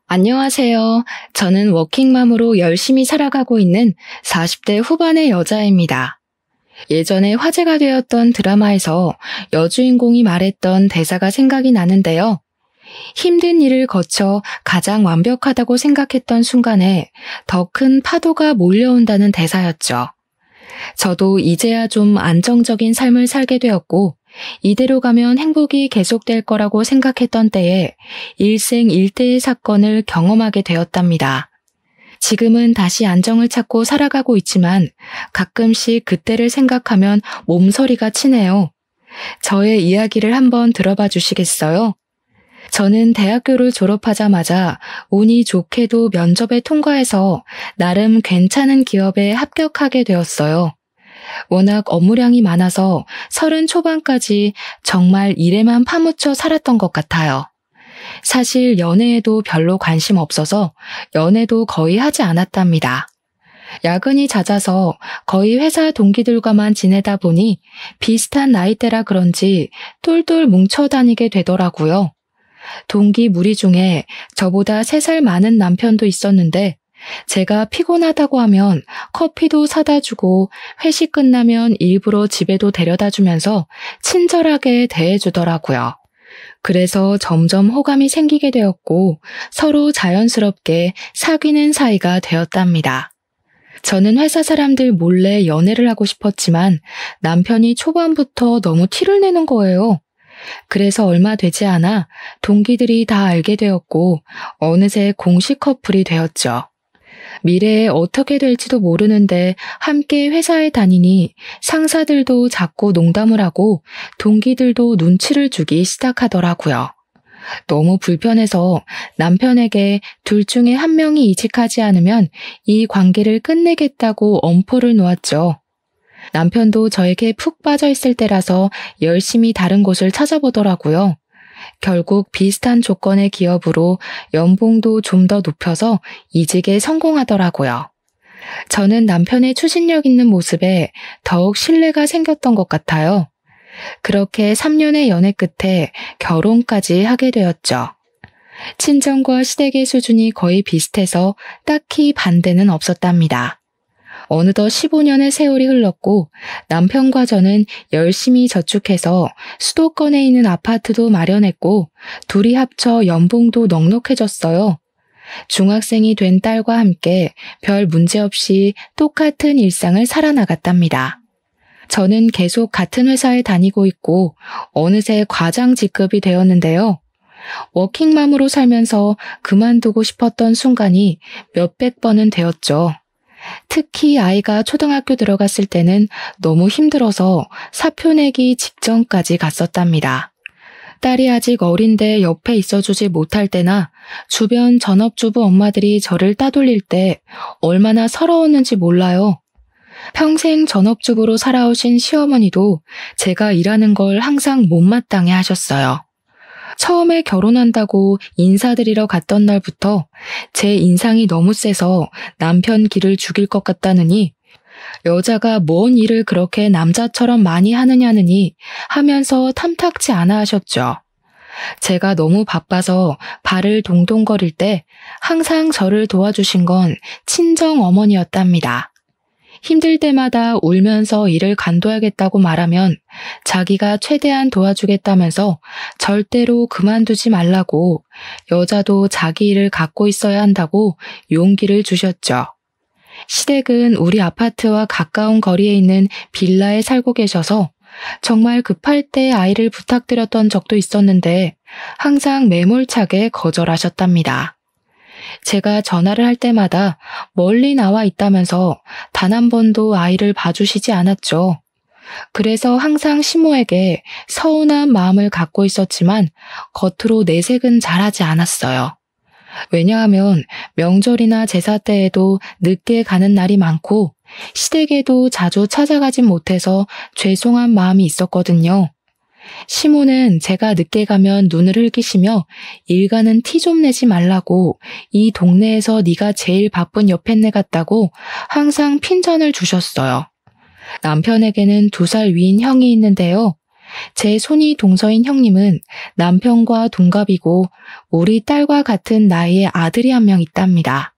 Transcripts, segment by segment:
안녕하세요. 저는 워킹맘으로 열심히 살아가고 있는 40대 후반의 여자입니다. 예전에 화제가 되었던 드라마에서 여주인공이 말했던 대사가 생각이 나는데요. 힘든 일을 거쳐 가장 완벽하다고 생각했던 순간에 더 큰 파도가 몰려온다는 대사였죠. 저도 이제야 좀 안정적인 삶을 살게 되었고, 이대로 가면 행복이 계속될 거라고 생각했던 때에 일생일대의 사건을 경험하게 되었답니다. 지금은 다시 안정을 찾고 살아가고 있지만 가끔씩 그때를 생각하면 몸서리가 치네요. 저의 이야기를 한번 들어봐 주시겠어요? 저는 대학교를 졸업하자마자 운이 좋게도 면접에 통과해서 나름 괜찮은 기업에 합격하게 되었어요. 워낙 업무량이 많아서 30 초반까지 정말 일에만 파묻혀 살았던 것 같아요. 사실 연애에도 별로 관심 없어서 연애도 거의 하지 않았답니다. 야근이 잦아서 거의 회사 동기들과만 지내다 보니 비슷한 나이대라 그런지 똘똘 뭉쳐 다니게 되더라고요. 동기 무리 중에 저보다 3살 많은 남편도 있었는데 제가 피곤하다고 하면 커피도 사다 주고 회식 끝나면 일부러 집에도 데려다 주면서 친절하게 대해주더라고요. 그래서 점점 호감이 생기게 되었고 서로 자연스럽게 사귀는 사이가 되었답니다. 저는 회사 사람들 몰래 연애를 하고 싶었지만 남편이 초반부터 너무 티를 내는 거예요. 그래서 얼마 되지 않아 동기들이 다 알게 되었고 어느새 공식 커플이 되었죠. 미래에 어떻게 될지도 모르는데 함께 회사에 다니니 상사들도 자꾸 농담을 하고 동기들도 눈치를 주기 시작하더라고요. 너무 불편해서 남편에게 둘 중에 한 명이 이직하지 않으면 이 관계를 끝내겠다고 엄포를 놓았죠. 남편도 저에게 푹 빠져 있을 때라서 열심히 다른 곳을 찾아보더라고요. 결국 비슷한 조건의 기업으로 연봉도 좀 더 높여서 이직에 성공하더라고요. 저는 남편의 추진력 있는 모습에 더욱 신뢰가 생겼던 것 같아요. 그렇게 3년의 연애 끝에 결혼까지 하게 되었죠. 친정과 시댁의 수준이 거의 비슷해서 딱히 반대는 없었답니다. 어느덧 15년의 세월이 흘렀고 남편과 저는 열심히 저축해서 수도권에 있는 아파트도 마련했고 둘이 합쳐 연봉도 넉넉해졌어요. 중학생이 된 딸과 함께 별 문제 없이 똑같은 일상을 살아나갔답니다. 저는 계속 같은 회사에 다니고 있고 어느새 과장 직급이 되었는데요. 워킹맘으로 살면서 그만두고 싶었던 순간이 몇백 번은 되었죠. 특히 아이가 초등학교 들어갔을 때는 너무 힘들어서 사표 내기 직전까지 갔었답니다. 딸이 아직 어린데 옆에 있어주지 못할 때나 주변 전업주부 엄마들이 저를 따돌릴 때 얼마나 서러웠는지 몰라요. 평생 전업주부로 살아오신 시어머니도 제가 일하는 걸 항상 못마땅해 하셨어요. 처음에 결혼한다고 인사드리러 갔던 날부터 제 인상이 너무 세서 남편 기를 죽일 것 같다느니 여자가 뭔 일을 그렇게 남자처럼 많이 하느냐느니 하면서 탐탁치 않아 하셨죠. 제가 너무 바빠서 발을 동동거릴 때 항상 저를 도와주신 건 친정 어머니였답니다. 힘들 때마다 울면서 일을 관둬야겠다고 말하면 자기가 최대한 도와주겠다면서 절대로 그만두지 말라고 여자도 자기 일을 갖고 있어야 한다고 용기를 주셨죠. 시댁은 우리 아파트와 가까운 거리에 있는 빌라에 살고 계셔서 정말 급할 때 아이를 부탁드렸던 적도 있었는데 항상 매몰차게 거절하셨답니다. 제가 전화를 할 때마다 멀리 나와 있다면서 단 한 번도 아이를 봐주시지 않았죠. 그래서 항상 시모에게 서운한 마음을 갖고 있었지만 겉으로 내색은 잘하지 않았어요. 왜냐하면 명절이나 제사 때에도 늦게 가는 날이 많고 시댁에도 자주 찾아가진 못해서 죄송한 마음이 있었거든요. 시모는 제가 늦게 가면 눈을 흘기시며 일가는 티 좀 내지 말라고 이 동네에서 네가 제일 바쁜 여편네 같다고 항상 핀잔을 주셨어요. 남편에게는 2살 위인 형이 있는데요. 제 손이 동서인 형님은 남편과 동갑이고 우리 딸과 같은 나이의 아들이 한 명 있답니다.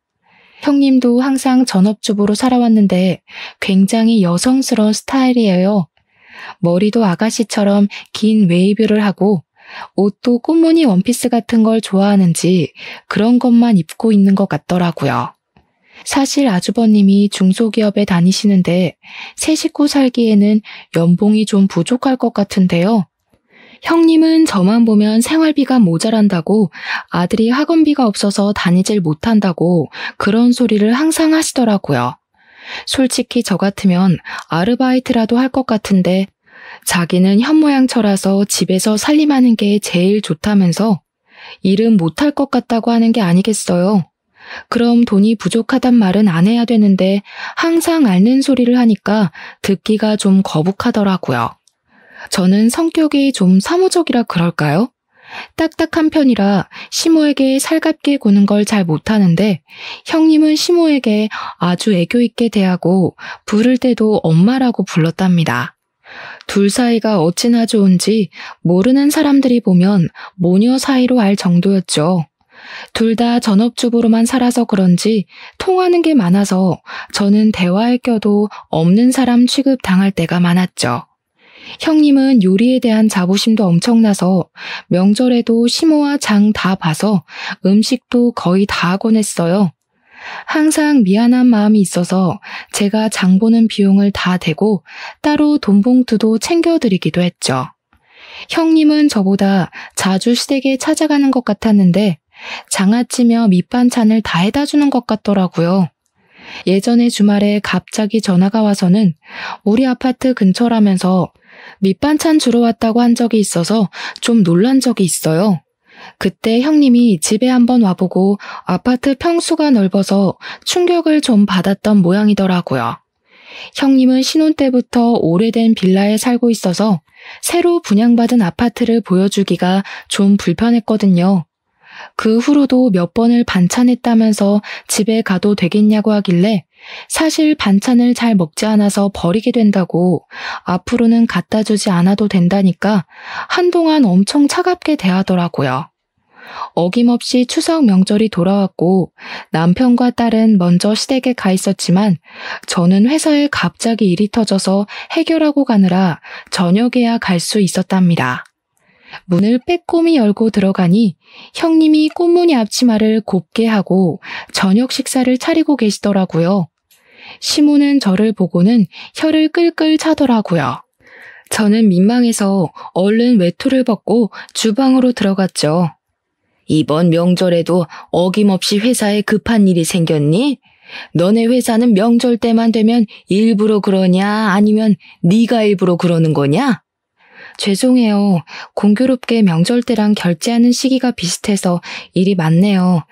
형님도 항상 전업주부로 살아왔는데 굉장히 여성스러운 스타일이에요. 머리도 아가씨처럼 긴 웨이브를 하고 옷도 꽃무늬 원피스 같은 걸 좋아하는지 그런 것만 입고 있는 것 같더라고요. 사실 아주버님이 중소기업에 다니시는데 세 식구 살기에는 연봉이 좀 부족할 것 같은데요. 형님은 저만 보면 생활비가 모자란다고 아들이 학원비가 없어서 다니질 못한다고 그런 소리를 항상 하시더라고요. 솔직히 저 같으면 아르바이트라도 할 것 같은데 자기는 현모양처라서 집에서 살림하는 게 제일 좋다면서 일은 못할 것 같다고 하는 게 아니겠어요. 그럼 돈이 부족하단 말은 안 해야 되는데 항상 앓는 소리를 하니까 듣기가 좀 거북하더라고요. 저는 성격이 좀 사무적이라 그럴까요? 딱딱한 편이라 시모에게 살갑게 구는 걸 잘 못하는데 형님은 시모에게 아주 애교 있게 대하고 부를 때도 엄마라고 불렀답니다. 둘 사이가 어찌나 좋은지 모르는 사람들이 보면 모녀 사이로 알 정도였죠. 둘 다 전업주부로만 살아서 그런지 통하는 게 많아서 저는 대화에 껴도 없는 사람 취급 당할 때가 많았죠. 형님은 요리에 대한 자부심도 엄청나서 명절에도 시모와 장 다 봐서 음식도 거의 다 하곤 했어요. 항상 미안한 마음이 있어서 제가 장 보는 비용을 다 대고 따로 돈봉투도 챙겨드리기도 했죠. 형님은 저보다 자주 시댁에 찾아가는 것 같았는데 장아찌며 밑반찬을 다 해다 주는 것 같더라고요. 예전에 주말에 갑자기 전화가 와서는 우리 아파트 근처라면서 밑반찬 주러 왔다고 한 적이 있어서 좀 놀란 적이 있어요. 그때 형님이 집에 한번 와보고 아파트 평수가 넓어서 충격을 좀 받았던 모양이더라고요. 형님은 신혼 때부터 오래된 빌라에 살고 있어서 새로 분양받은 아파트를 보여주기가 좀 불편했거든요. 그 후로도 몇 번을 반찬했다면서 집에 가도 되겠냐고 하길래 사실 반찬을 잘 먹지 않아서 버리게 된다고 앞으로는 갖다 주지 않아도 된다니까 한동안 엄청 차갑게 대하더라고요. 어김없이 추석 명절이 돌아왔고 남편과 딸은 먼저 시댁에 가 있었지만 저는 회사에 갑자기 일이 터져서 해결하고 가느라 저녁에야 갈 수 있었답니다. 문을 빼꼼히 열고 들어가니 형님이 꽃무늬 앞치마를 곱게 하고 저녁 식사를 차리고 계시더라고요. 시모는 저를 보고는 혀를 끌끌 차더라고요. 저는 민망해서 얼른 외투를 벗고 주방으로 들어갔죠. 이번 명절에도 어김없이 회사에 급한 일이 생겼니? 너네 회사는 명절 때만 되면 일부러 그러냐 아니면 네가 일부러 그러는 거냐? 죄송해요. 공교롭게 명절 때랑 결제하는 시기가 비슷해서 일이 많네요.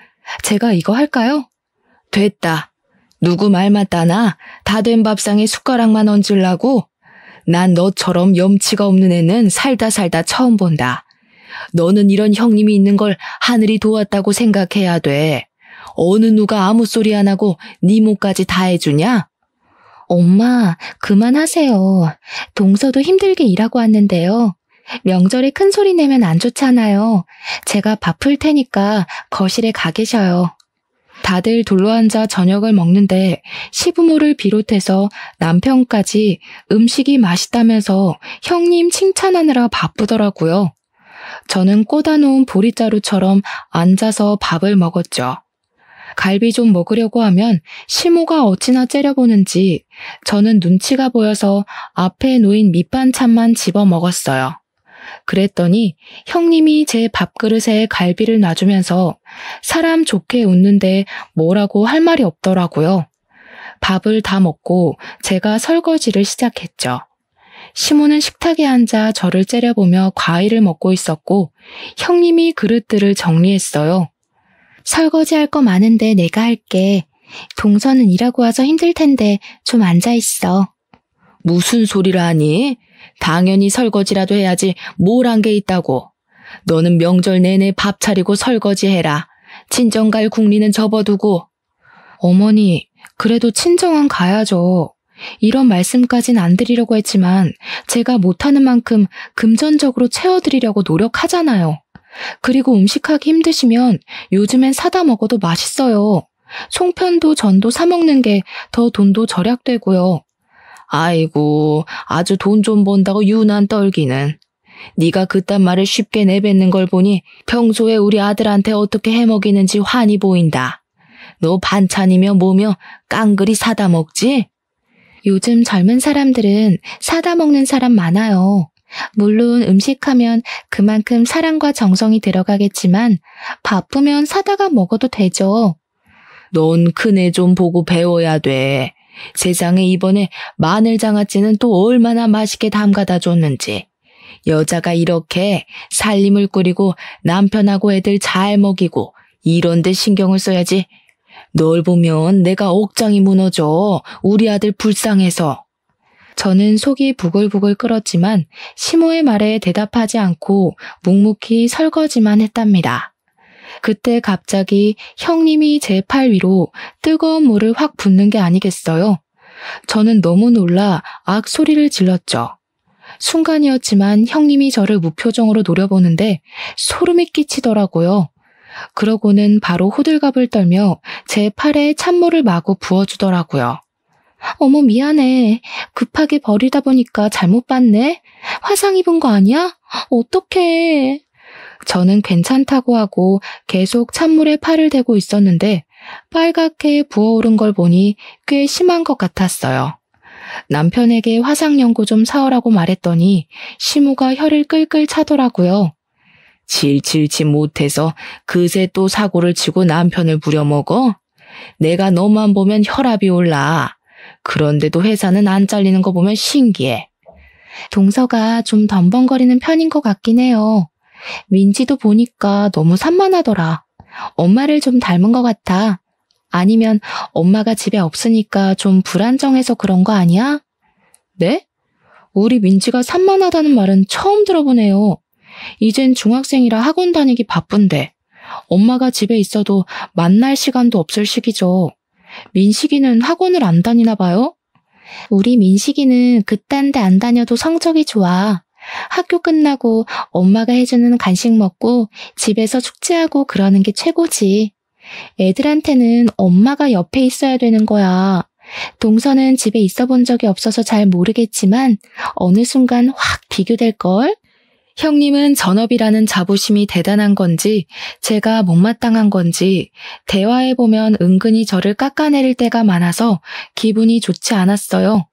제가 이거 할까요? 됐다. 누구 말 맞다나 다 된 밥상에 숟가락만 얹으려고? 난 너처럼 염치가 없는 애는 살다 처음 본다. 너는 이런 형님이 있는 걸 하늘이 도왔다고 생각해야 돼. 어느 누가 아무 소리 안 하고 네 몫까지 다 해주냐? 엄마, 그만하세요. 동서도 힘들게 일하고 왔는데요. 명절에 큰 소리 내면 안 좋잖아요. 제가 밥 풀 테니까 거실에 가 계셔요. 다들 둘러앉아 저녁을 먹는데 시부모를 비롯해서 남편까지 음식이 맛있다면서 형님 칭찬하느라 바쁘더라고요. 저는 꽂아놓은 보리자루처럼 앉아서 밥을 먹었죠. 갈비 좀 먹으려고 하면 시모가 어찌나 째려보는지 저는 눈치가 보여서 앞에 놓인 밑반찬만 집어 먹었어요. 그랬더니 형님이 제 밥그릇에 갈비를 놔주면서 사람 좋게 웃는데 뭐라고 할 말이 없더라고요. 밥을 다 먹고 제가 설거지를 시작했죠. 시모는 식탁에 앉아 저를 째려보며 과일을 먹고 있었고 형님이 그릇들을 정리했어요. 설거지할 거 많은데 내가 할게. 동서는 일하고 와서 힘들 텐데 좀 앉아있어. 무슨 소리를 하니? 당연히 설거지라도 해야지 뭘 한 게 있다고. 너는 명절 내내 밥 차리고 설거지해라. 친정 갈 궁리는 접어두고. 어머니, 그래도 친정은 가야죠. 이런 말씀까진 안 드리려고 했지만 제가 못하는 만큼 금전적으로 채워드리려고 노력하잖아요. 그리고 음식하기 힘드시면 요즘엔 사다 먹어도 맛있어요. 송편도 전도 사 먹는 게 더 돈도 절약되고요. 아이고, 아주 돈 좀 번다고 유난 떨기는. 네가 그딴 말을 쉽게 내뱉는 걸 보니 평소에 우리 아들한테 어떻게 해먹이는지 환히 보인다. 너 반찬이며 뭐며 깡그리 사다 먹지? 요즘 젊은 사람들은 사다 먹는 사람 많아요. 물론 음식하면 그만큼 사랑과 정성이 들어가겠지만 바쁘면 사다가 먹어도 되죠. 넌 큰애 좀 보고 배워야 돼. 세상에 이번에 마늘장아찌는 또 얼마나 맛있게 담가다 줬는지. 여자가 이렇게 살림을 꾸리고 남편하고 애들 잘 먹이고 이런 데 신경을 써야지. 널 보면 내가 억장이 무너져. 우리 아들 불쌍해서. 저는 속이 부글부글 끓었지만 시모의 말에 대답하지 않고 묵묵히 설거지만 했답니다. 그때 갑자기 형님이 제 팔 위로 뜨거운 물을 확 붓는 게 아니겠어요? 저는 너무 놀라 악 소리를 질렀죠. 순간이었지만 형님이 저를 무표정으로 노려보는데 소름이 끼치더라고요. 그러고는 바로 호들갑을 떨며 제 팔에 찬물을 마구 부어주더라고요. 어머 미안해. 급하게 버리다 보니까 잘못 봤네. 화상 입은 거 아니야? 어떡해. 저는 괜찮다고 하고 계속 찬물에 팔을 대고 있었는데 빨갛게 부어오른 걸 보니 꽤 심한 것 같았어요. 남편에게 화상 연고 좀 사오라고 말했더니 시모가 혀를 끌끌 차더라고요. 칠칠치 못해서 그새 또 사고를 치고 남편을 부려먹어? 내가 너만 보면 혈압이 올라. 그런데도 회사는 안 잘리는 거 보면 신기해. 동서가 좀 덤벙거리는 편인 것 같긴 해요. 민지도 보니까 너무 산만하더라. 엄마를 좀 닮은 것 같아. 아니면 엄마가 집에 없으니까 좀 불안정해서 그런 거 아니야? 네? 우리 민지가 산만하다는 말은 처음 들어보네요. 이젠 중학생이라 학원 다니기 바쁜데 엄마가 집에 있어도 만날 시간도 없을 시기죠. 민식이는 학원을 안 다니나 봐요? 우리 민식이는 그딴 데 안 다녀도 성적이 좋아. 학교 끝나고 엄마가 해주는 간식 먹고 집에서 숙제하고 그러는 게 최고지. 애들한테는 엄마가 옆에 있어야 되는 거야. 동서는 집에 있어 본 적이 없어서 잘 모르겠지만 어느 순간 확 비교될걸? 형님은 전업이라는 자부심이 대단한 건지 제가 못마땅한 건지 대화해보면 은근히 저를 깎아내릴 때가 많아서 기분이 좋지 않았어요.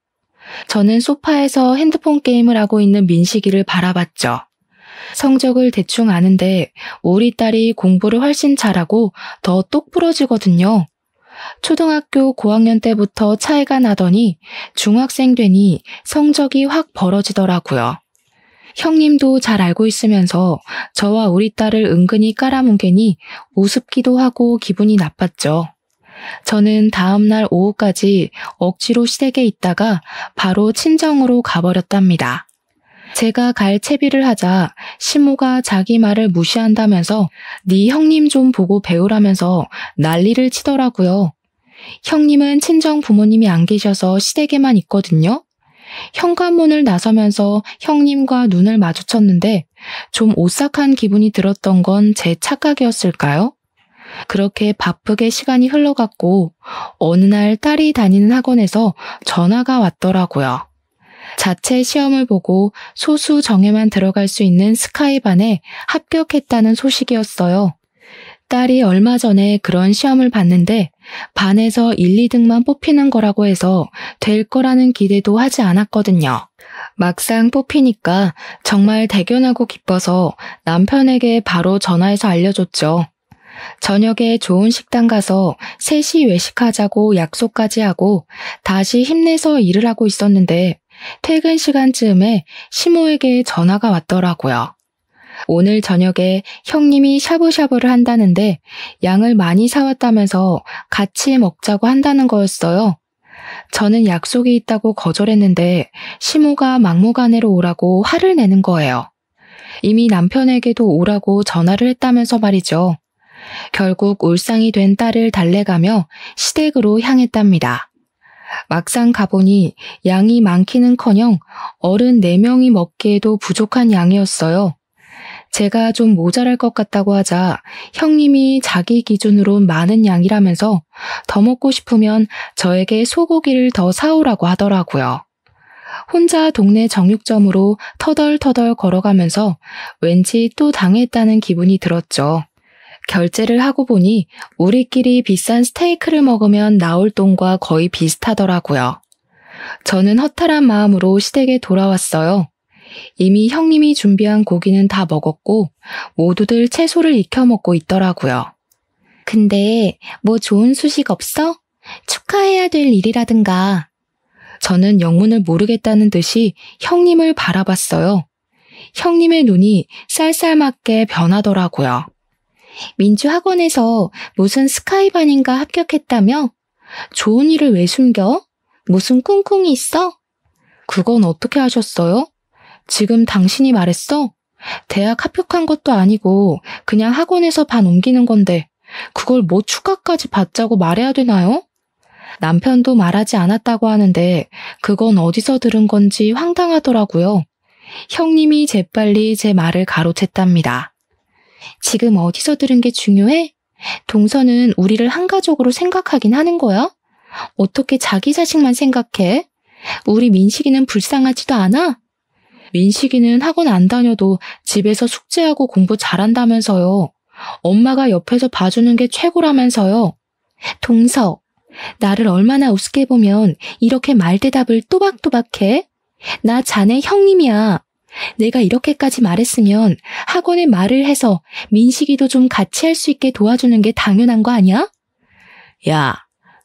저는 소파에서 핸드폰 게임을 하고 있는 민식이를 바라봤죠. 성적을 대충 아는데 우리 딸이 공부를 훨씬 잘하고 더 똑부러지거든요. 초등학교 고학년 때부터 차이가 나더니 중학생 되니 성적이 확 벌어지더라고요. 형님도 잘 알고 있으면서 저와 우리 딸을 은근히 깔아뭉개니 우습기도 하고 기분이 나빴죠. 저는 다음날 오후까지 억지로 시댁에 있다가 바로 친정으로 가버렸답니다. 제가 갈 채비를 하자 시모가 자기 말을 무시한다면서 네 형님 좀 보고 배우라면서 난리를 치더라고요. 형님은 친정 부모님이 안 계셔서 시댁에만 있거든요. 현관문을 나서면서 형님과 눈을 마주쳤는데 좀 오싹한 기분이 들었던 건 제 착각이었을까요? 그렇게 바쁘게 시간이 흘러갔고 어느 날 딸이 다니는 학원에서 전화가 왔더라고요. 자체 시험을 보고 소수 정예만 들어갈 수 있는 스카이반에 합격했다는 소식이었어요. 딸이 얼마 전에 그런 시험을 봤는데 반에서 1, 2등만 뽑히는 거라고 해서 될 거라는 기대도 하지 않았거든요. 막상 뽑히니까 정말 대견하고 기뻐서 남편에게 바로 전화해서 알려줬죠. 저녁에 좋은 식당 가서 셋이 외식하자고 약속까지 하고 다시 힘내서 일을 하고 있었는데 퇴근 시간쯤에 시모에게 전화가 왔더라고요. 오늘 저녁에 형님이 샤브샤브를 한다는데 양을 많이 사왔다면서 같이 먹자고 한다는 거였어요. 저는 약속이 있다고 거절했는데 시모가 막무가내로 오라고 화를 내는 거예요. 이미 남편에게도 오라고 전화를 했다면서 말이죠. 결국 울상이 된 딸을 달래가며 시댁으로 향했답니다. 막상 가보니 양이 많기는커녕 어른 4명이 먹기에도 부족한 양이었어요. 제가 좀 모자랄 것 같다고 하자 형님이 자기 기준으론 많은 양이라면서 더 먹고 싶으면 저에게 소고기를 더 사오라고 하더라고요. 혼자 동네 정육점으로 터덜터덜 걸어가면서 왠지 또 당했다는 기분이 들었죠. 결제를 하고 보니 우리끼리 비싼 스테이크를 먹으면 나올 돈과 거의 비슷하더라고요. 저는 허탈한 마음으로 시댁에 돌아왔어요. 이미 형님이 준비한 고기는 다 먹었고 모두들 채소를 익혀 먹고 있더라고요. 근데 뭐 좋은 소식 없어? 축하해야 될 일이라든가. 저는 영문을 모르겠다는 듯이 형님을 바라봤어요. 형님의 눈이 쌀쌀맞게 변하더라고요. 민주 학원에서 무슨 스카이반인가 합격했다며? 좋은 일을 왜 숨겨? 무슨 꿍꿍이 있어? 그건 어떻게 하셨어요? 지금 당신이 말했어? 대학 합격한 것도 아니고 그냥 학원에서 반 옮기는 건데 그걸 뭐 축하까지 받자고 말해야 되나요? 남편도 말하지 않았다고 하는데 그건 어디서 들은 건지 황당하더라고요. 형님이 재빨리 제 말을 가로챘답니다. 지금 어디서 들은 게 중요해? 동서는 우리를 한 가족으로 생각하긴 하는 거야? 어떻게 자기 자식만 생각해? 우리 민식이는 불쌍하지도 않아? 민식이는 학원 안 다녀도 집에서 숙제하고 공부 잘한다면서요. 엄마가 옆에서 봐주는 게 최고라면서요. 동서, 나를 얼마나 우습게 보면 이렇게 말대답을 또박또박해? 나 자네 형님이야. 내가 이렇게까지 말했으면 학원에 말을 해서 민식이도 좀 같이 할 수 있게 도와주는 게 당연한 거 아니야? 야,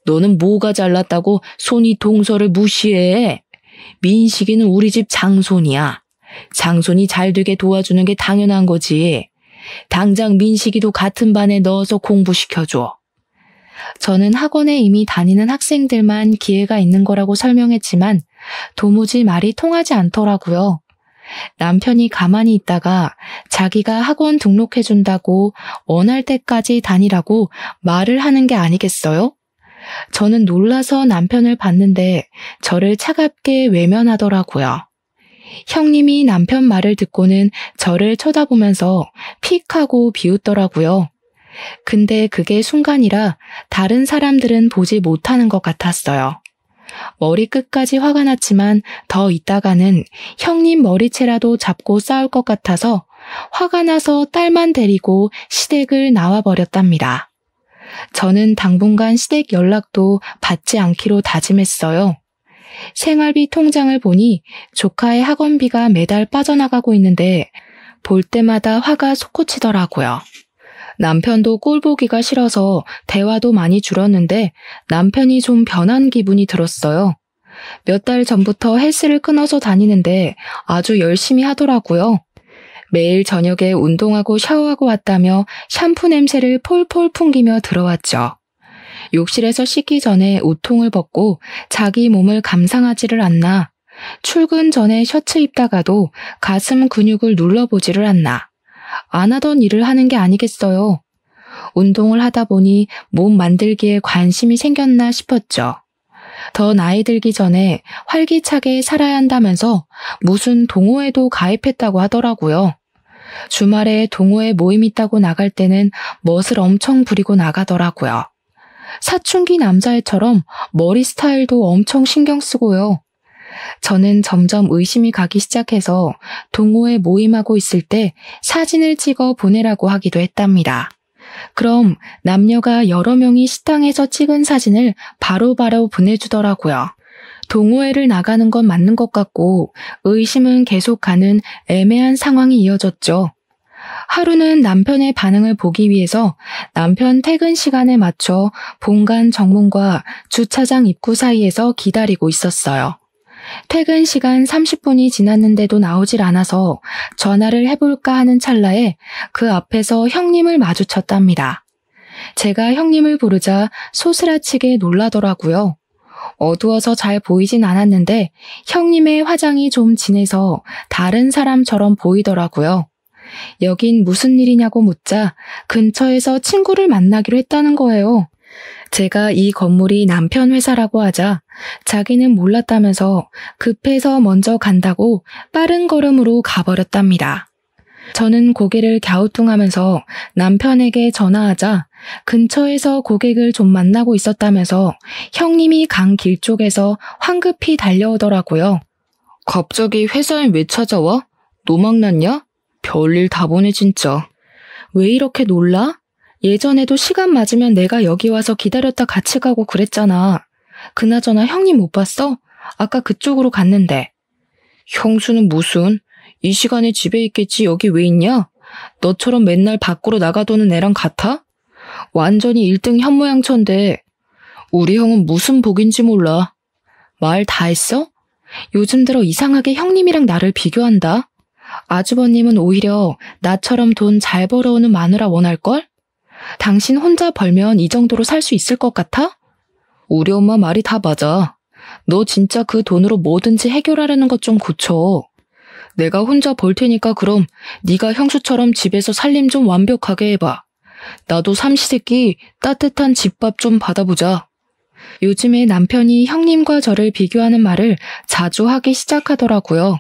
너는 뭐가 잘났다고 손이 동서를 무시해? 민식이는 우리 집 장손이야. 장손이 잘 되게 도와주는 게 당연한 거지. 당장 민식이도 같은 반에 넣어서 공부시켜줘. 저는 학원에 이미 다니는 학생들만 기회가 있는 거라고 설명했지만 도무지 말이 통하지 않더라고요. 남편이 가만히 있다가 자기가 학원 등록해준다고 원할 때까지 다니라고 말을 하는 게 아니겠어요? 저는 놀라서 남편을 봤는데 저를 차갑게 외면하더라고요. 형님이 남편 말을 듣고는 저를 쳐다보면서 픽 하고 비웃더라고요. 근데 그게 순간이라 다른 사람들은 보지 못하는 것 같았어요. 머리끝까지 화가 났지만 더 있다가는 형님 머리채라도 잡고 싸울 것 같아서 화가 나서 딸만 데리고 시댁을 나와버렸답니다. 저는 당분간 시댁 연락도 받지 않기로 다짐했어요. 생활비 통장을 보니 조카의 학원비가 매달 빠져나가고 있는데 볼 때마다 화가 솟구치더라고요. 남편도 꼴 보기가 싫어서 대화도 많이 줄었는데 남편이 좀 변한 기분이 들었어요. 몇 달 전부터 헬스를 끊어서 다니는데 아주 열심히 하더라고요. 매일 저녁에 운동하고 샤워하고 왔다며 샴푸 냄새를 폴폴 풍기며 들어왔죠. 욕실에서 씻기 전에 우통을 벗고 자기 몸을 감상하지를 않나. 출근 전에 셔츠 입다가도 가슴 근육을 눌러보지를 않나. 안 하던 일을 하는 게 아니겠어요. 운동을 하다 보니 몸 만들기에 관심이 생겼나 싶었죠. 더 나이 들기 전에 활기차게 살아야 한다면서 무슨 동호회도 가입했다고 하더라고요. 주말에 동호회 모임 있다고 나갈 때는 멋을 엄청 부리고 나가더라고요. 사춘기 남자애처럼 머리 스타일도 엄청 신경 쓰고요. 저는 점점 의심이 가기 시작해서 동호회 모임하고 있을 때 사진을 찍어 보내라고 하기도 했답니다. 그럼 남녀가 여러 명이 식당에서 찍은 사진을 바로바로 보내주더라고요. 동호회를 나가는 건 맞는 것 같고 의심은 계속 가는 애매한 상황이 이어졌죠. 하루는 남편의 반응을 보기 위해서 남편 퇴근 시간에 맞춰 본관 정문과 주차장 입구 사이에서 기다리고 있었어요. 퇴근 시간 30분이 지났는데도 나오질 않아서 전화를 해볼까 하는 찰나에 그 앞에서 형님을 마주쳤답니다. 제가 형님을 부르자 소스라치게 놀라더라고요. 어두워서 잘 보이진 않았는데 형님의 화장이 좀 진해서 다른 사람처럼 보이더라고요. 여긴 무슨 일이냐고 묻자 근처에서 친구를 만나기로 했다는 거예요. 제가 이 건물이 남편 회사라고 하자 자기는 몰랐다면서 급해서 먼저 간다고 빠른 걸음으로 가버렸답니다. 저는 고개를 갸우뚱하면서 남편에게 전화하자 근처에서 고객을 좀 만나고 있었다면서 형님이 간 길 쪽에서 황급히 달려오더라고요. 갑자기 회사엔 왜 찾아와? 노망났냐? 별일 다 보네 진짜. 왜 이렇게 놀라? 예전에도 시간 맞으면 내가 여기 와서 기다렸다 같이 가고 그랬잖아. 그나저나 형님 못 봤어? 아까 그쪽으로 갔는데. 형수는 무슨? 이 시간에 집에 있겠지 여기 왜 있냐? 너처럼 맨날 밖으로 나가도는 애랑 같아? 완전히 1등 현모양처인데 우리 형은 무슨 복인지 몰라. 말 다 했어? 요즘 들어 이상하게 형님이랑 나를 비교한다. 아주버님은 오히려 나처럼 돈 잘 벌어오는 마누라 원할걸? 당신 혼자 벌면 이 정도로 살 수 있을 것 같아? 우리 엄마 말이 다 맞아. 너 진짜 그 돈으로 뭐든지 해결하려는 것 좀 고쳐. 내가 혼자 벌 테니까 그럼 네가 형수처럼 집에서 살림 좀 완벽하게 해봐. 나도 삼시세끼 따뜻한 집밥 좀 받아보자. 요즘에 남편이 형님과 저를 비교하는 말을 자주 하기 시작하더라고요.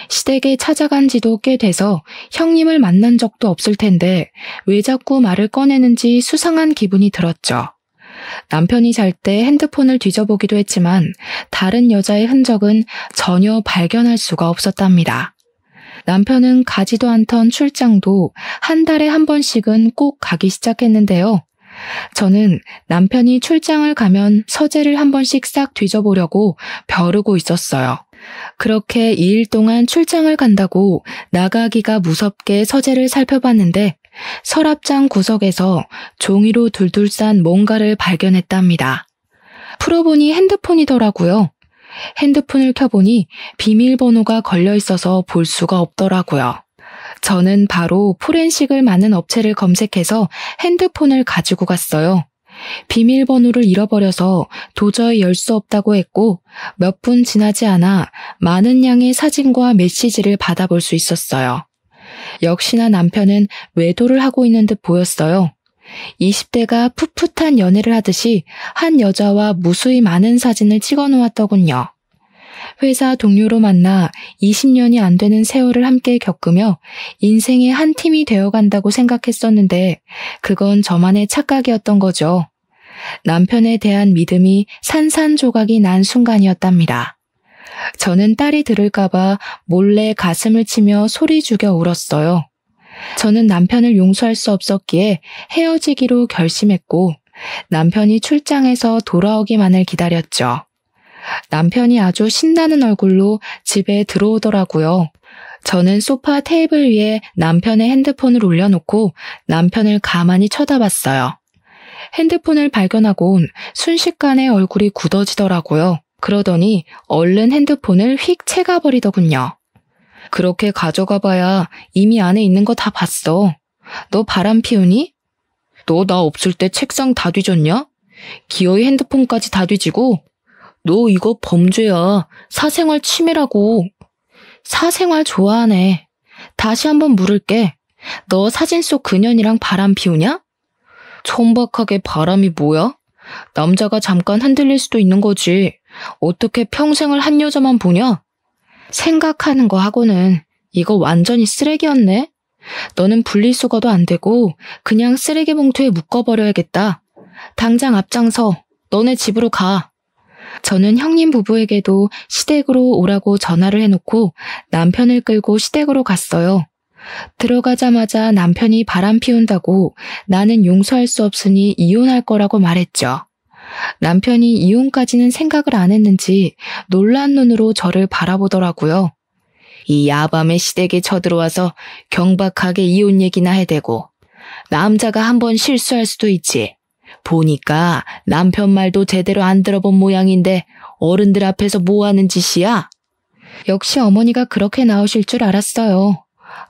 시댁에 찾아간 지도 꽤 돼서 형님을 만난 적도 없을 텐데 왜 자꾸 말을 꺼내는지 수상한 기분이 들었죠. 남편이 잘 때 핸드폰을 뒤져보기도 했지만 다른 여자의 흔적은 전혀 발견할 수가 없었답니다. 남편은 가지도 않던 출장도 한 달에 한 번씩은 꼭 가기 시작했는데요. 저는 남편이 출장을 가면 서재를 한 번씩 싹 뒤져보려고 벼르고 있었어요. 그렇게 2일 동안 출장을 간다고 나가기가 무섭게 서재를 살펴봤는데 서랍장 구석에서 종이로 둘둘 싼 뭔가를 발견했답니다. 풀어보니 핸드폰이더라고요. 핸드폰을 켜보니 비밀번호가 걸려있어서 볼 수가 없더라고요. 저는 바로 포렌식을 많은 업체를 검색해서 핸드폰을 가지고 갔어요. 비밀번호를 잃어버려서 도저히 열 수 없다고 했고 몇 분 지나지 않아 많은 양의 사진과 메시지를 받아볼 수 있었어요. 역시나 남편은 외도를 하고 있는 듯 보였어요. 20대가 풋풋한 연애를 하듯이 한 여자와 무수히 많은 사진을 찍어 놓았더군요. 회사 동료로 만나 20년이 안 되는 세월을 함께 겪으며 인생의 한 팀이 되어간다고 생각했었는데 그건 저만의 착각이었던 거죠. 남편에 대한 믿음이 산산조각이 난 순간이었답니다. 저는 딸이 들을까봐 몰래 가슴을 치며 소리 죽여 울었어요. 저는 남편을 용서할 수 없었기에 헤어지기로 결심했고 남편이 출장해서 돌아오기만을 기다렸죠. 남편이 아주 신나는 얼굴로 집에 들어오더라고요. 저는 소파 테이블 위에 남편의 핸드폰을 올려놓고 남편을 가만히 쳐다봤어요. 핸드폰을 발견하곤 순식간에 얼굴이 굳어지더라고요. 그러더니 얼른 핸드폰을 휙 채가버리더군요. 그렇게 가져가봐야 이미 안에 있는 거 다 봤어. 너 바람 피우니? 너 나 없을 때 책상 다 뒤졌냐? 기어이 핸드폰까지 다 뒤지고? 너 이거 범죄야. 사생활 침해라고. 사생활 좋아하네. 다시 한번 물을게. 너 사진 속 그년이랑 바람 피우냐? 천박하게 바람이 뭐야? 남자가 잠깐 흔들릴 수도 있는 거지. 어떻게 평생을 한 여자만 보냐? 생각하는 거 하고는 이거 완전히 쓰레기였네. 너는 분리수거도 안 되고 그냥 쓰레기 봉투에 묶어버려야겠다. 당장 앞장서 너네 집으로 가. 저는 형님 부부에게도 시댁으로 오라고 전화를 해놓고 남편을 끌고 시댁으로 갔어요. 들어가자마자 남편이 바람 피운다고 나는 용서할 수 없으니 이혼할 거라고 말했죠. 남편이 이혼까지는 생각을 안 했는지 놀란 눈으로 저를 바라보더라고요. 이 야밤에 시댁에 쳐들어와서 경박하게 이혼 얘기나 해대고 남자가 한번 실수할 수도 있지. 보니까 남편 말도 제대로 안 들어본 모양인데 어른들 앞에서 뭐 하는 짓이야? 역시 어머니가 그렇게 나오실 줄 알았어요.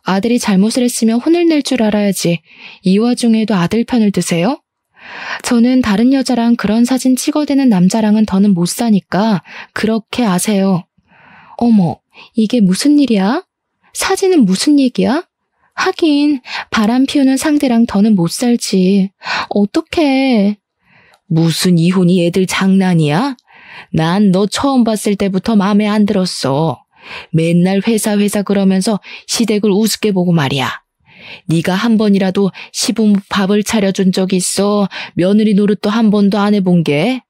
아들이 잘못을 했으면 혼을 낼 줄 알아야지. 이 와중에도 아들 편을 드세요? 저는 다른 여자랑 그런 사진 찍어대는 남자랑은 더는 못 사니까 그렇게 아세요. 어머, 이게 무슨 일이야? 사진은 무슨 얘기야? 하긴 바람 피우는 상대랑 더는 못 살지. 어떡해. 무슨 이혼이 애들 장난이야? 난 너 처음 봤을 때부터 마음에 안 들었어. 맨날 회사 그러면서 시댁을 우습게 보고 말이야. 네가 한 번이라도 시부모 밥을 차려준 적 있어? 며느리 노릇도 한 번도 안 해본 게?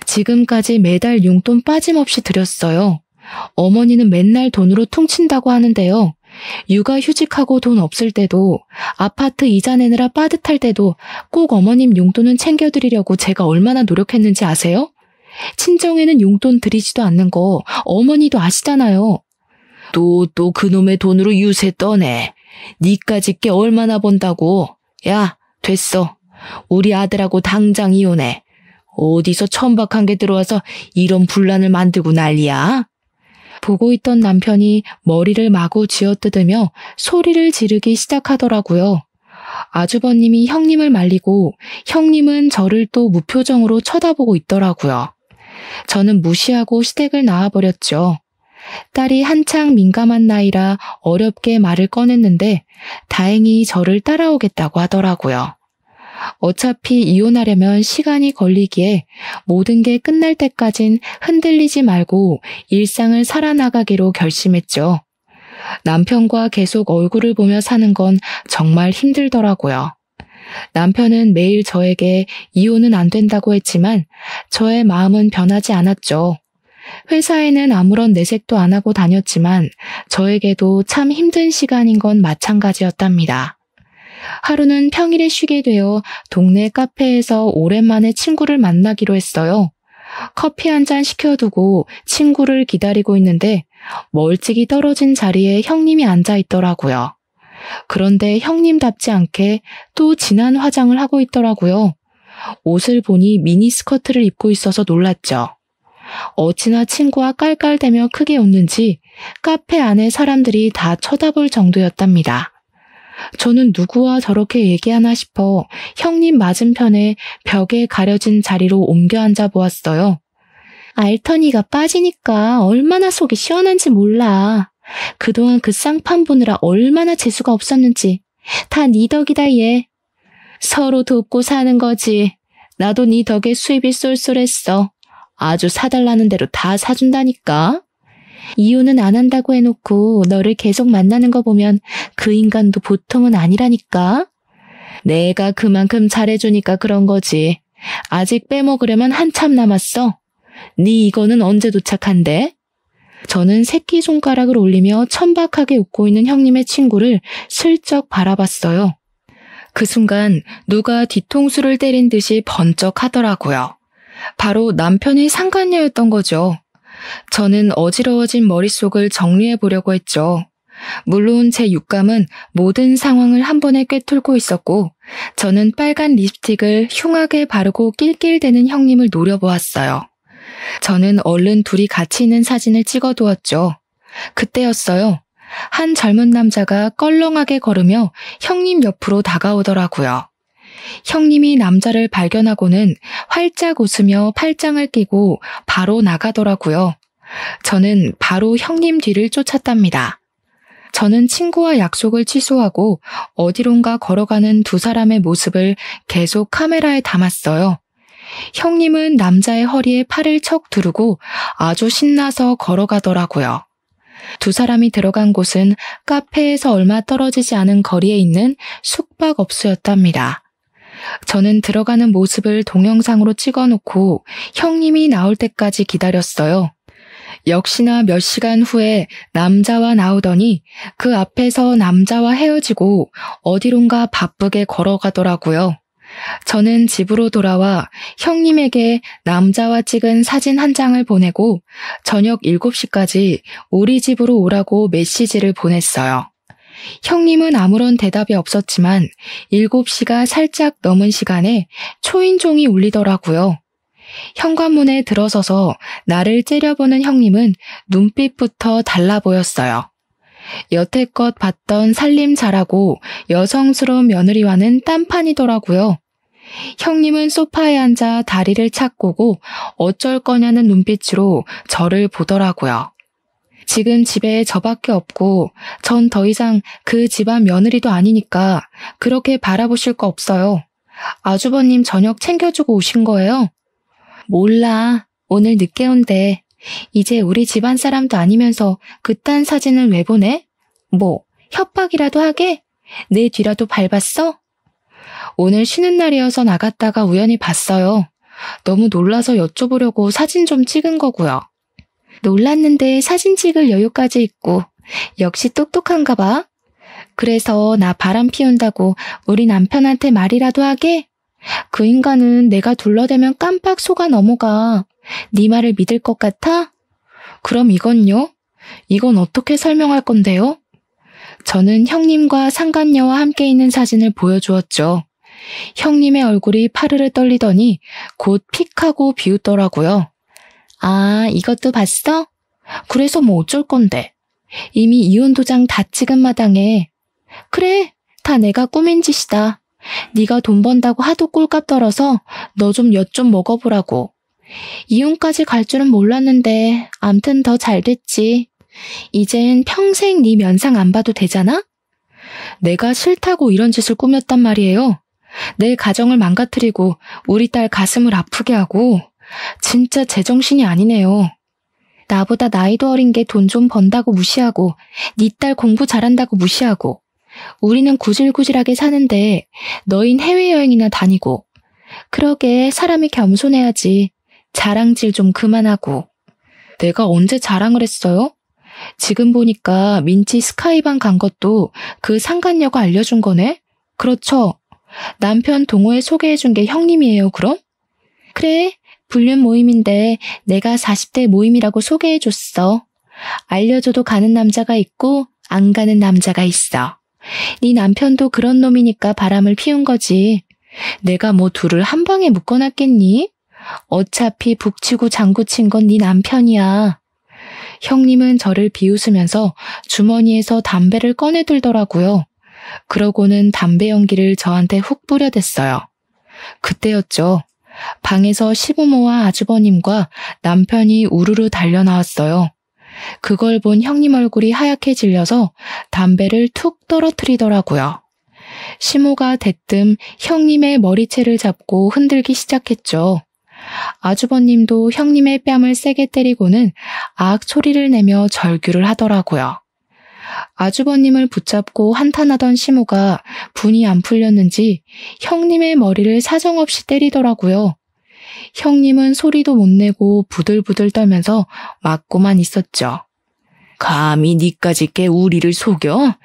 지금까지 매달 용돈 빠짐없이 드렸어요. 어머니는 맨날 돈으로 퉁친다고 하는데요. 육아휴직하고 돈 없을 때도, 아파트 이자 내느라 빠듯할 때도 꼭 어머님 용돈은 챙겨드리려고 제가 얼마나 노력했는지 아세요? 친정에는 용돈 드리지도 않는 거 어머니도 아시잖아요. 또 그놈의 돈으로 유세 떠네. 니까짓 게 얼마나 번다고. 야, 됐어. 우리 아들하고 당장 이혼해. 어디서 천박한 게 들어와서 이런 분란을 만들고 난리야? 보고 있던 남편이 머리를 마구 쥐어뜯으며 소리를 지르기 시작하더라고요. 아주버님이 형님을 말리고 형님은 저를 또 무표정으로 쳐다보고 있더라고요. 저는 무시하고 시댁을 나와버렸죠. 딸이 한창 민감한 나이라 어렵게 말을 꺼냈는데 다행히 저를 따라오겠다고 하더라고요. 어차피 이혼하려면 시간이 걸리기에 모든 게 끝날 때까진 흔들리지 말고 일상을 살아나가기로 결심했죠. 남편과 계속 얼굴을 보며 사는 건 정말 힘들더라고요. 남편은 매일 저에게 이혼은 안 된다고 했지만 저의 마음은 변하지 않았죠. 회사에는 아무런 내색도 안 하고 다녔지만 저에게도 참 힘든 시간인 건 마찬가지였답니다. 하루는 평일에 쉬게 되어 동네 카페에서 오랜만에 친구를 만나기로 했어요. 커피 한 잔 시켜두고 친구를 기다리고 있는데 멀찍이 떨어진 자리에 형님이 앉아 있더라고요. 그런데 형님답지 않게 또 진한 화장을 하고 있더라고요. 옷을 보니 미니스커트를 입고 있어서 놀랐죠. 어찌나 친구와 깔깔대며 크게 웃는지 카페 안에 사람들이 다 쳐다볼 정도였답니다. 저는 누구와 저렇게 얘기하나 싶어 형님 맞은편에 벽에 가려진 자리로 옮겨 앉아 보았어요. 알터니가 빠지니까 얼마나 속이 시원한지 몰라. 그동안 그 쌍판 보느라 얼마나 재수가 없었는지. 다 네 덕이다 얘. 서로 돕고 사는 거지. 나도 네 덕에 수입이 쏠쏠했어. 아주 사달라는 대로 다 사준다니까. 이혼은 안 한다고 해놓고 너를 계속 만나는 거 보면 그 인간도 보통은 아니라니까. 내가 그만큼 잘해주니까 그런 거지. 아직 빼먹으려면 한참 남았어. 네 이거는 언제 도착한대? 저는 새끼손가락을 올리며 천박하게 웃고 있는 형님의 친구를 슬쩍 바라봤어요. 그 순간 누가 뒤통수를 때린 듯이 번쩍 하더라고요. 바로 남편의 상간녀였던 거죠. 저는 어지러워진 머릿속을 정리해 보려고 했죠. 물론 제 육감은 모든 상황을 한 번에 꿰뚫고 있었고 저는 빨간 립스틱을 흉하게 바르고 낄낄대는 형님을 노려보았어요. 저는 얼른 둘이 같이 있는 사진을 찍어두었죠. 그때였어요. 한 젊은 남자가 껄렁하게 걸으며 형님 옆으로 다가오더라고요. 형님이 남자를 발견하고는 활짝 웃으며 팔짱을 끼고 바로 나가더라고요. 저는 바로 형님 뒤를 쫓았답니다. 저는 친구와 약속을 취소하고 어디론가 걸어가는 두 사람의 모습을 계속 카메라에 담았어요. 형님은 남자의 허리에 팔을 척 두르고 아주 신나서 걸어가더라고요. 두 사람이 들어간 곳은 카페에서 얼마 떨어지지 않은 거리에 있는 숙박업소였답니다. 저는 들어가는 모습을 동영상으로 찍어놓고 형님이 나올 때까지 기다렸어요. 역시나 몇 시간 후에 남자와 나오더니 그 앞에서 남자와 헤어지고 어디론가 바쁘게 걸어가더라고요. 저는 집으로 돌아와 형님에게 남자와 찍은 사진 한 장을 보내고 저녁 7시까지 우리 집으로 오라고 메시지를 보냈어요. 형님은 아무런 대답이 없었지만 7시가 살짝 넘은 시간에 초인종이 울리더라고요. 현관문에 들어서서 나를 째려보는 형님은 눈빛부터 달라 보였어요. 여태껏 봤던 살림 잘하고 여성스러운 며느리와는 딴판이더라고요. 형님은 소파에 앉아 다리를 착고고 어쩔 거냐는 눈빛으로 저를 보더라고요. 지금 집에 저밖에 없고 전 더 이상 그 집안 며느리도 아니니까 그렇게 바라보실 거 없어요. 아주버님 저녁 챙겨주고 오신 거예요? 몰라. 오늘 늦게 온대. 이제 우리 집안 사람도 아니면서 그딴 사진을 왜 보내? 뭐, 협박이라도 하게? 내 뒤라도 밟았어? 오늘 쉬는 날이어서 나갔다가 우연히 봤어요. 너무 놀라서 여쭤보려고 사진 좀 찍은 거고요. 놀랐는데 사진 찍을 여유까지 있고 역시 똑똑한가 봐. 그래서 나 바람 피운다고 우리 남편한테 말이라도 하게? 그 인간은 내가 둘러대면 깜빡 속아 넘어가. 네 말을 믿을 것 같아? 그럼 이건요? 이건 어떻게 설명할 건데요? 저는 형님과 상간녀와 함께 있는 사진을 보여주었죠. 형님의 얼굴이 파르르 떨리더니 곧 픽하고 비웃더라고요. 아, 이것도 봤어? 그래서 뭐 어쩔 건데. 이미 이혼 도장 다 찍은 마당에. 그래, 다 내가 꾸민 짓이다. 네가 돈 번다고 하도 꼴값 떨어서 너 좀 엿 좀 먹어보라고. 이혼까지 갈 줄은 몰랐는데 암튼 더 잘 됐지. 이젠 평생 네 면상 안 봐도 되잖아? 내가 싫다고 이런 짓을 꾸몄단 말이에요. 내 가정을 망가뜨리고 우리 딸 가슴을 아프게 하고. 진짜 제정신이 아니네요. 나보다 나이도 어린 게 돈 좀 번다고 무시하고 네 딸 공부 잘한다고 무시하고 우리는 구질구질하게 사는데 너흰 해외여행이나 다니고. 그러게 사람이 겸손해야지. 자랑질 좀 그만하고. 내가 언제 자랑을 했어요? 지금 보니까 민치 스카이방 간 것도 그 상간녀가 알려준 거네? 그렇죠. 남편 동호회 소개해준 게 형님이에요, 그럼? 그래, 불륜 모임인데 내가 40대 모임이라고 소개해줬어. 알려줘도 가는 남자가 있고 안 가는 남자가 있어. 네 남편도 그런 놈이니까 바람을 피운 거지. 내가 뭐 둘을 한 방에 묶어놨겠니? 어차피 북치고 장구친 건 네 남편이야. 형님은 저를 비웃으면서 주머니에서 담배를 꺼내들더라고요. 그러고는 담배 연기를 저한테 훅 뿌려댔어요. 그때였죠. 방에서 시부모와 아주버님과 남편이 우르르 달려나왔어요. 그걸 본 형님 얼굴이 하얗게 질려서 담배를 툭 떨어뜨리더라고요. 시모가 대뜸 형님의 머리채를 잡고 흔들기 시작했죠. 아주버님도 형님의 뺨을 세게 때리고는 악 소리를 내며 절규를 하더라고요. 아주버님을 붙잡고 한탄하던 시모가 분이 안 풀렸는지 형님의 머리를 사정없이 때리더라고요. 형님은 소리도 못 내고 부들부들 떨면서 맞고만 있었죠. 감히 니까지 깨 우리를 속여?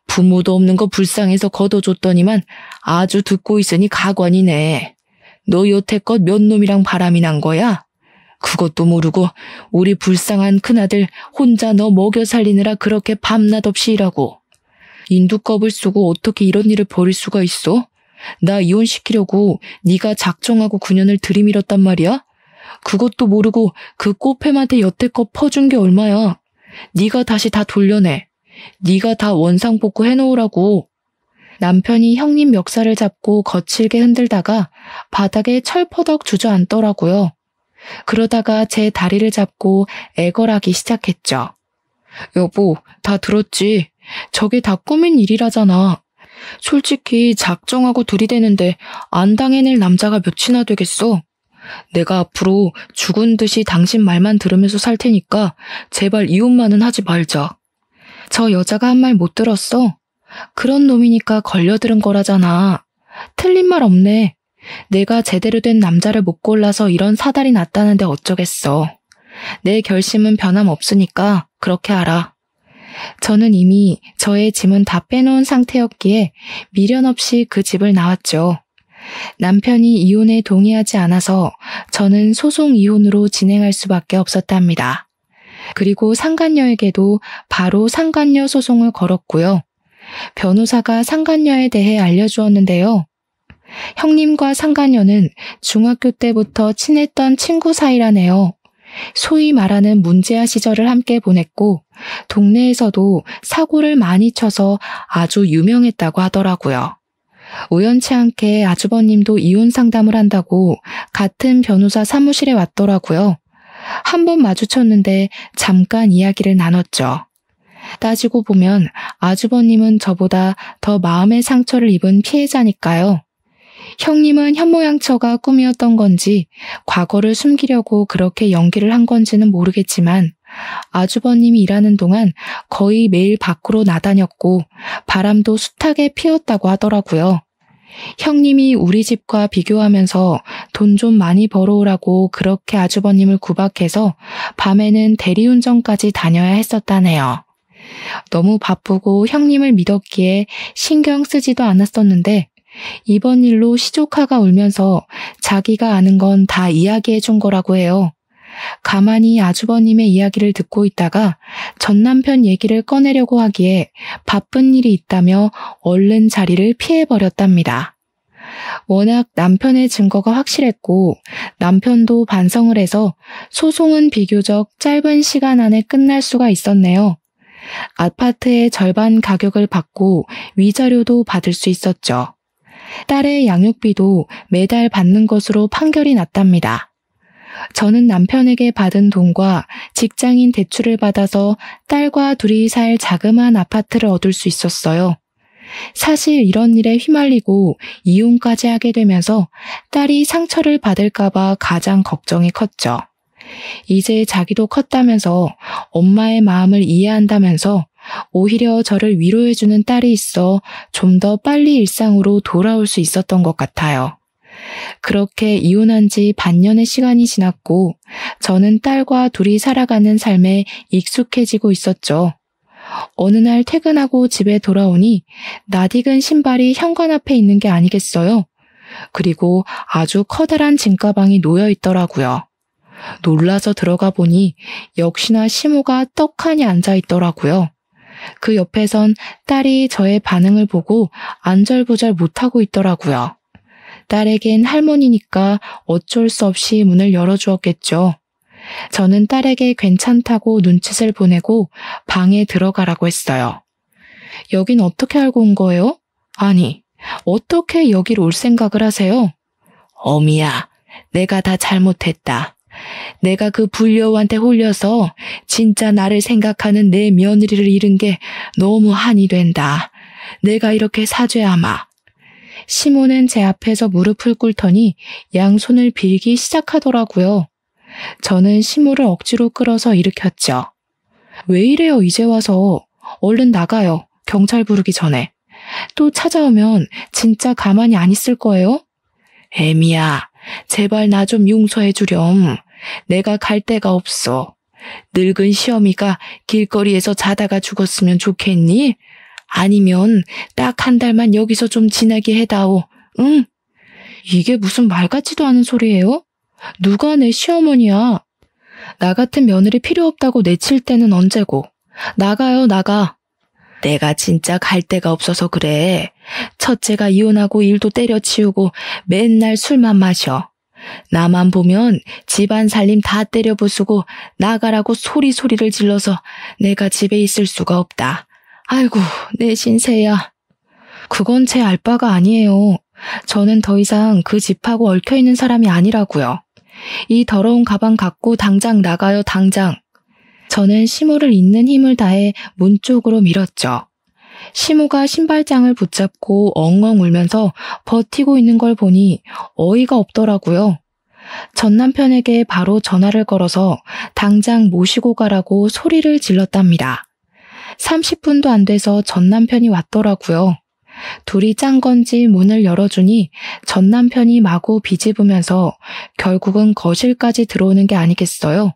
부모도 없는 거 불쌍해서 걷어줬더니만 아주 듣고 있으니 가관이네. 너 여태껏 몇 놈이랑 바람이 난 거야? 그것도 모르고 우리 불쌍한 큰아들 혼자 너 먹여 살리느라 그렇게 밤낮 없이 일하고. 인두껍을 쓰고 어떻게 이런 일을 벌일 수가 있어? 나 이혼시키려고 네가 작정하고 9년을 들이밀었단 말이야? 그것도 모르고 그 꽃뱀한테 여태껏 퍼준 게 얼마야? 네가 다시 다 돌려내. 네가 다 원상복구 해놓으라고. 남편이 형님 멱살을 잡고 거칠게 흔들다가 바닥에 철퍼덕 주저앉더라고요. 그러다가 제 다리를 잡고 애걸하기 시작했죠. 여보, 다 들었지? 저게 다 꾸민 일이라잖아. 솔직히 작정하고 들이대는데 안 당해낼 남자가 몇이나 되겠어? 내가 앞으로 죽은 듯이 당신 말만 들으면서 살 테니까 제발 이혼만은 하지 말자. 저 여자가 한 말 못 들었어? 그런 놈이니까 걸려들은 거라잖아. 틀린 말 없네. 내가 제대로 된 남자를 못 골라서 이런 사달이 났다는데 어쩌겠어. 내 결심은 변함없으니까 그렇게 알아. 저는 이미 저의 짐은 다 빼놓은 상태였기에 미련 없이 그 집을 나왔죠. 남편이 이혼에 동의하지 않아서 저는 소송 이혼으로 진행할 수밖에 없었답니다. 그리고 상간녀에게도 바로 상간녀 소송을 걸었고요. 변호사가 상간녀에 대해 알려주었는데요. 형님과 상간녀는 중학교 때부터 친했던 친구 사이라네요. 소위 말하는 문제아 시절을 함께 보냈고 동네에서도 사고를 많이 쳐서 아주 유명했다고 하더라고요. 우연치 않게 아주버님도 이혼 상담을 한다고 같은 변호사 사무실에 왔더라고요. 한 번 마주쳤는데 잠깐 이야기를 나눴죠. 따지고 보면 아주버님은 저보다 더 마음의 상처를 입은 피해자니까요. 형님은 현모양처가 꿈이었던 건지 과거를 숨기려고 그렇게 연기를 한 건지는 모르겠지만 아주버님이 일하는 동안 거의 매일 밖으로 나다녔고 바람도 숱하게 피웠다고 하더라고요. 형님이 우리 집과 비교하면서 돈 좀 많이 벌어오라고 그렇게 아주버님을 구박해서 밤에는 대리운전까지 다녀야 했었다네요. 너무 바쁘고 형님을 믿었기에 신경 쓰지도 않았었는데 이번 일로 시조카가 울면서 자기가 아는 건 다 이야기해 준 거라고 해요. 가만히 아주버님의 이야기를 듣고 있다가 전 남편 얘기를 꺼내려고 하기에 바쁜 일이 있다며 얼른 자리를 피해버렸답니다. 워낙 남편의 증거가 확실했고 남편도 반성을 해서 소송은 비교적 짧은 시간 안에 끝날 수가 있었네요. 아파트의 절반 가격을 받고 위자료도 받을 수 있었죠. 딸의 양육비도 매달 받는 것으로 판결이 났답니다. 저는 남편에게 받은 돈과 직장인 대출을 받아서 딸과 둘이 살 자그마한 아파트를 얻을 수 있었어요. 사실 이런 일에 휘말리고 이혼까지 하게 되면서 딸이 상처를 받을까봐 가장 걱정이 컸죠. 이제 자기도 컸다면서 엄마의 마음을 이해한다면서 오히려 저를 위로해주는 딸이 있어 좀 더 빨리 일상으로 돌아올 수 있었던 것 같아요. 그렇게 이혼한 지 반년의 시간이 지났고 저는 딸과 둘이 살아가는 삶에 익숙해지고 있었죠. 어느 날 퇴근하고 집에 돌아오니 낯익은 신발이 현관 앞에 있는 게 아니겠어요? 그리고 아주 커다란 짐가방이 놓여 있더라고요. 놀라서 들어가 보니 역시나 시모가 떡하니 앉아 있더라고요. 그 옆에선 딸이 저의 반응을 보고 안절부절 못하고 있더라고요. 딸에겐 할머니니까 어쩔 수 없이 문을 열어주었겠죠. 저는 딸에게 괜찮다고 눈짓을 보내고 방에 들어가라고 했어요. 여긴 어떻게 알고 온 거예요? 아니, 어떻게 여길 올 생각을 하세요? 어미야, 내가 다 잘못했다. 내가 그 불려우한테 홀려서 진짜 나를 생각하는 내 며느리를 잃은 게 너무 한이 된다. 내가 이렇게 사죄하마. 시모는 제 앞에서 무릎을 꿇더니 양손을 빌기 시작하더라고요. 저는 시모를 억지로 끌어서 일으켰죠. 왜 이래요 이제 와서. 얼른 나가요. 경찰 부르기 전에. 또 찾아오면 진짜 가만히 안 있을 거예요? 애미야, 제발 나 좀 용서해 주렴. 내가 갈 데가 없어. 늙은 시어미가 길거리에서 자다가 죽었으면 좋겠니? 아니면 딱 한 달만 여기서 좀 지내게 해다오. 응? 이게 무슨 말 같지도 않은 소리예요? 누가 내 시어머니야? 나 같은 며느리 필요 없다고 내칠 때는 언제고. 나가요, 나가. 내가 진짜 갈 데가 없어서 그래. 첫째가 이혼하고 일도 때려치우고 맨날 술만 마셔. 나만 보면 집안 살림 다 때려 부수고 나가라고 소리를 질러서 내가 집에 있을 수가 없다. 아이고, 내 신세야. 그건 제 알바가 아니에요. 저는 더 이상 그 집하고 얽혀있는 사람이 아니라고요. 이 더러운 가방 갖고 당장 나가요, 당장. 저는 시모를 있는 힘을 다해 문 쪽으로 밀었죠. 시모가 신발장을 붙잡고 엉엉 울면서 버티고 있는 걸 보니 어이가 없더라고요. 전 남편에게 바로 전화를 걸어서 당장 모시고 가라고 소리를 질렀답니다. 30분도 안 돼서 전 남편이 왔더라고요. 둘이 짠 건지 문을 열어주니 전 남편이 마구 비집으면서 결국은 거실까지 들어오는 게 아니겠어요.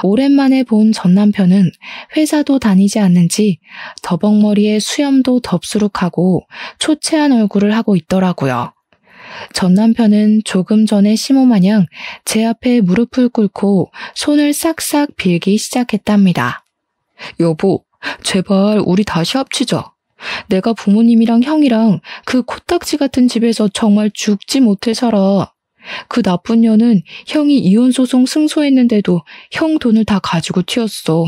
오랜만에 본 전 남편은 회사도 다니지 않는지 더벅머리에 수염도 덥수룩하고 초췌한 얼굴을 하고 있더라고요. 전 남편은 조금 전에 시모 마냥 제 앞에 무릎을 꿇고 손을 싹싹 빌기 시작했답니다. 여보, 제발 우리 다시 합치자. 내가 부모님이랑 형이랑 그 코딱지 같은 집에서 정말 죽지 못해 살아. 그 나쁜 년은 형이 이혼소송 승소했는데도 형 돈을 다 가지고 튀었어.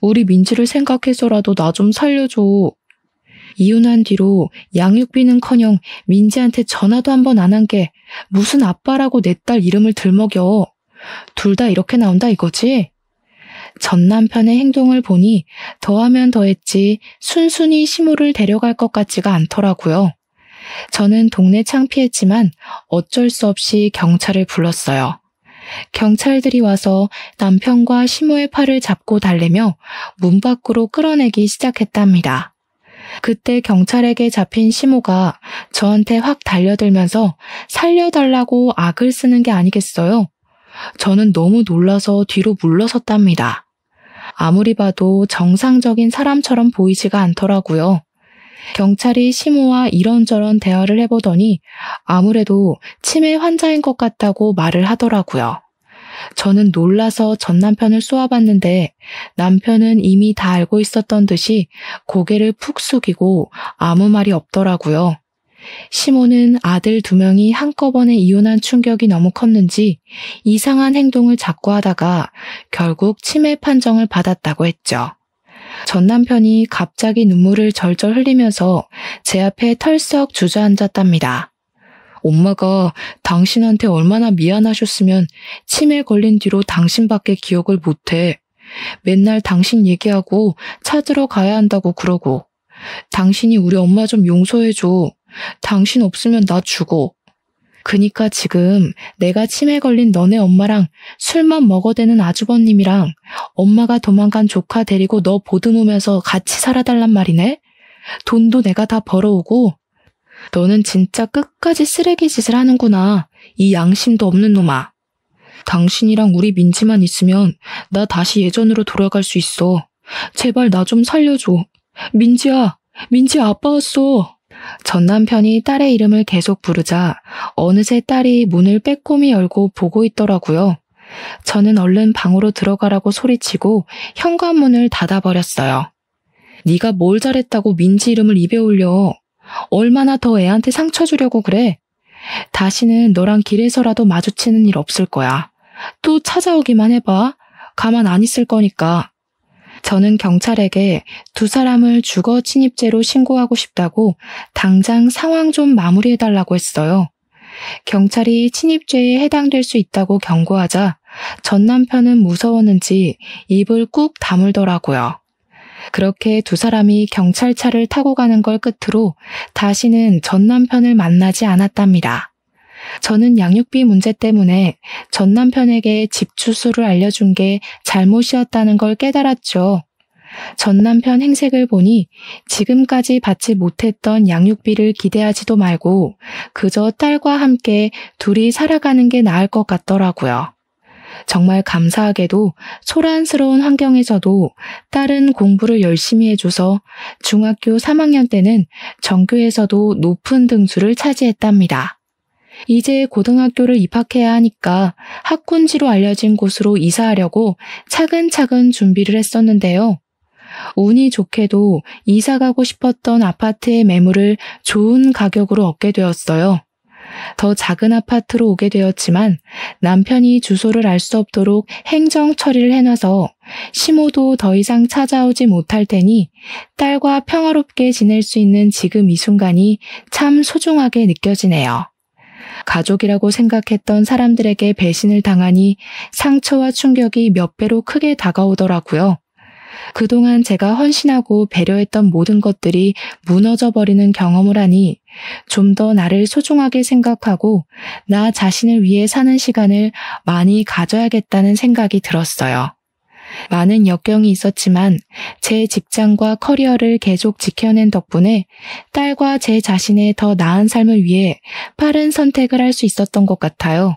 우리 민지를 생각해서라도 나 좀 살려줘. 이혼한 뒤로 양육비는커녕 민지한테 전화도 한 번 안 한 게 무슨 아빠라고 내 딸 이름을 들먹여. 둘 다 이렇게 나온다 이거지? 전 남편의 행동을 보니 더하면 더했지 순순히 시모를 데려갈 것 같지가 않더라고요. 저는 동네 창피했지만 어쩔 수 없이 경찰을 불렀어요. 경찰들이 와서 남편과 시모의 팔을 잡고 달래며 문 밖으로 끌어내기 시작했답니다. 그때 경찰에게 잡힌 시모가 저한테 확 달려들면서 살려달라고 악을 쓰는 게 아니겠어요? 저는 너무 놀라서 뒤로 물러섰답니다. 아무리 봐도 정상적인 사람처럼 보이지가 않더라고요. 경찰이 시모와 이런저런 대화를 해보더니 아무래도 치매 환자인 것 같다고 말을 하더라고요. 저는 놀라서 전 남편을 쏘아봤는데 남편은 이미 다 알고 있었던 듯이 고개를 푹 숙이고 아무 말이 없더라고요. 시모는 아들 2명이 한꺼번에 이혼한 충격이 너무 컸는지 이상한 행동을 자꾸 하다가 결국 치매 판정을 받았다고 했죠. 전 남편이 갑자기 눈물을 절절 흘리면서 제 앞에 털썩 주저앉았답니다. 엄마가 당신한테 얼마나 미안하셨으면 치매 걸린 뒤로 당신밖에 기억을 못해. 맨날 당신 얘기하고 찾으러 가야 한다고 그러고. 당신이 우리 엄마 좀 용서해줘. 당신 없으면 나 죽어. 그니까 지금 내가 치매 걸린 너네 엄마랑 술만 먹어대는 아주버님이랑 엄마가 도망간 조카 데리고 너 보듬으면서 같이 살아달란 말이네? 돈도 내가 다 벌어오고. 너는 진짜 끝까지 쓰레기 짓을 하는구나. 이 양심도 없는 놈아. 당신이랑 우리 민지만 있으면 나 다시 예전으로 돌아갈 수 있어. 제발 나 좀 살려줘. 민지야, 민지 아빠 왔어. 전 남편이 딸의 이름을 계속 부르자 어느새 딸이 문을 빼꼼히 열고 보고 있더라고요. 저는 얼른 방으로 들어가라고 소리치고 현관문을 닫아버렸어요. 네가 뭘 잘했다고 민지 이름을 입에 올려. 얼마나 더 애한테 상처 주려고 그래. 다시는 너랑 길에서라도 마주치는 일 없을 거야. 또 찾아오기만 해봐. 가만 안 있을 거니까. 저는 경찰에게 2 사람을 주거 침입죄로 신고하고 싶다고 당장 상황 좀 마무리해달라고 했어요. 경찰이 침입죄에 해당될 수 있다고 경고하자 전 남편은 무서웠는지 입을 꾹 다물더라고요. 그렇게 2 사람이 경찰차를 타고 가는 걸 끝으로 다시는 전 남편을 만나지 않았답니다. 저는 양육비 문제 때문에 전 남편에게 집 주소를 알려준 게 잘못이었다는 걸 깨달았죠. 전 남편 행색을 보니 지금까지 받지 못했던 양육비를 기대하지도 말고 그저 딸과 함께 둘이 살아가는 게 나을 것 같더라고요. 정말 감사하게도 소란스러운 환경에서도 딸은 공부를 열심히 해줘서 중학교 3학년 때는 전교에서도 높은 등수를 차지했답니다. 이제 고등학교를 입학해야 하니까 학군지로 알려진 곳으로 이사하려고 차근차근 준비를 했었는데요. 운이 좋게도 이사 가고 싶었던 아파트의 매물을 좋은 가격으로 얻게 되었어요. 더 작은 아파트로 오게 되었지만 남편이 주소를 알 수 없도록 행정 처리를 해놔서 시모도 더 이상 찾아오지 못할 테니 딸과 평화롭게 지낼 수 있는 지금 이 순간이 참 소중하게 느껴지네요. 가족이라고 생각했던 사람들에게 배신을 당하니 상처와 충격이 몇 배로 크게 다가오더라고요. 그동안 제가 헌신하고 배려했던 모든 것들이 무너져버리는 경험을 하니 좀 더 나를 소중하게 생각하고 나 자신을 위해 사는 시간을 많이 가져야겠다는 생각이 들었어요. 많은 역경이 있었지만 제 직장과 커리어를 계속 지켜낸 덕분에 딸과 제 자신의 더 나은 삶을 위해 빠른 선택을 할 수 있었던 것 같아요.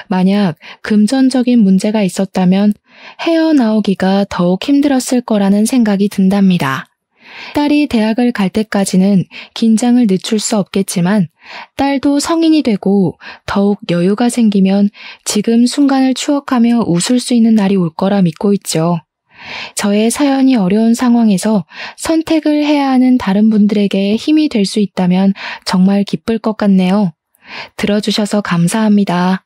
만약 금전적인 문제가 있었다면 헤어나오기가 더욱 힘들었을 거라는 생각이 든답니다. 딸이 대학을 갈 때까지는 긴장을 늦출 수 없겠지만 딸도 성인이 되고 더욱 여유가 생기면 지금 순간을 추억하며 웃을 수 있는 날이 올 거라 믿고 있죠. 저의 사연이 어려운 상황에서 선택을 해야 하는 다른 분들에게 힘이 될 수 있다면 정말 기쁠 것 같네요. 들어주셔서 감사합니다.